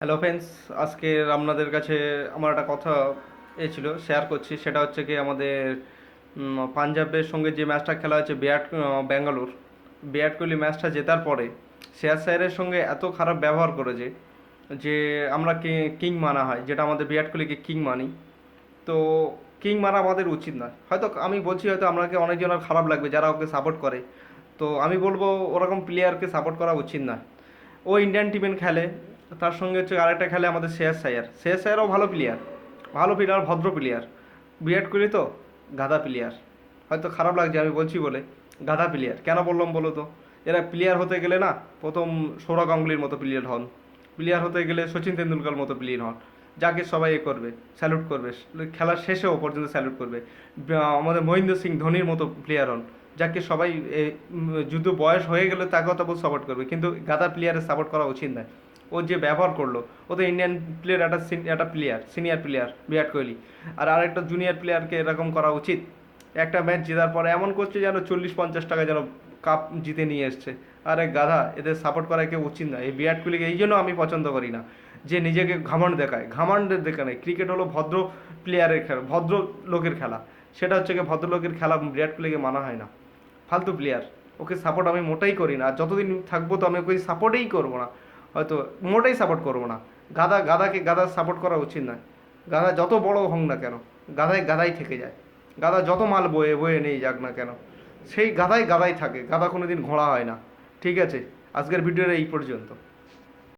Hello friends, আজকের আপনাদের কাছে আমার একটা কথা ছিল শেয়ার করছি। সেটা হচ্ছে কি আমাদের পাঞ্জাবের সঙ্গে যে ম্যাচটা খেলা হচ্ছে ব্যাঙ্গালোর, বিরাট কোহলি ম্যাচটা জেতার পরে শ্রেয়াস আয়ারের সঙ্গে এত খারাপ ব্যবহার করেছে যে আমরা কিং মানা হয়, যেটা আমাদের বিরাট কোহলিকে কিং মানি। তো কিং মারা আমাদের উচিত নয়। হয়তো আমি বলছি, হয়তো আমাকে অনেকজনের খারাপ লাগবে যারা ওকে সাপোর্ট করে। তো আমি বলবো ওরকম প্লেয়ারকে সাপোর্ট করা উচিত না। ও ইন্ডিয়ান টিমে খেলে, তার সঙ্গে হচ্ছে আরেকটা খেলে আমাদের শ্রেয়াস আয়ারও ভালো প্লেয়ার, ভালো প্লেয়ার, ভদ্র প্লেয়ার। বিরাট কোহলি তো গাধা প্লেয়ার। হয়তো খারাপ লাগছে আমি বলছি বলে, গাধা প্লেয়ার কেন বললাম বলো তো? এরা প্লেয়ার হতে গেলে না, প্রথম সৌরভ গাঙ্গুলির মতো প্লেয়ার হন, প্লেয়ার হতে গেলে সচিন তেন্ডুলকর মতো প্লেয়ার হন, যাকে সবাই করবে, স্যালুট করবে, খেলার শেষেও পর্যন্ত স্যালুট করবে। আমাদের মহেন্দ্র সিং ধোনির মতো প্লেয়ার হন, যাকে সবাই যুদ্ধ বয়স হয়ে গেলে তাকেও তখন সাপোর্ট করবে। কিন্তু গাদা প্লেয়ারের সাপোর্ট করা উচিত নয়। ও যে ব্যবহার করলো, ও তো ইন্ডিয়ান প্লেয়ার, একটা player, senior player Virat Kohli, আর আরেকটা জুনিয়র প্লেয়ারকে এরকম করা উচিত? একটা ম্যাচ জেতার পরে এমন করছে যেন 40-50 টাকা যেন কাপ জিতে নিয়ে এসছে। আরে গাধা, এদের সাপোর্ট করা কেউ উচিত না। এই বিরাট কোহলিকে এই জন্য আমি পছন্দ করি না, যে নিজেকে ঘামন্ড দেখায়। ঘামন্ডের দেখা নেই, ক্রিকেট হলো ভদ্র প্লেয়ারের খেলা, ভদ্র লোকের খেলা। সেটা হচ্ছে কি ভদ্রলোকের খেলা বিরাট কোহলিকে মানা হয় না। ফালতু প্লেয়ার, ওকে সাপোর্ট আমি মোটেই করি না। আর যতদিন থাকবো তো আমি ওকে সাপোর্টেই করবো না, হয়তো মোটেই সাপোর্ট করবো না। গাদা সাপোর্ট করা উচিত নয়। গাদা যত বড় হোক না কেন, গাদাই গাদাই থেকে যায়। গাদা যত মাল বয়ে বয়ে নিয়ে যাক না কেন, সেই গাদাই গাদাই থাকে। গাদা কোনো দিন ঘোড়া হয় না। ঠিক আছে, আজকের ভিডিওটা এই পর্যন্ত।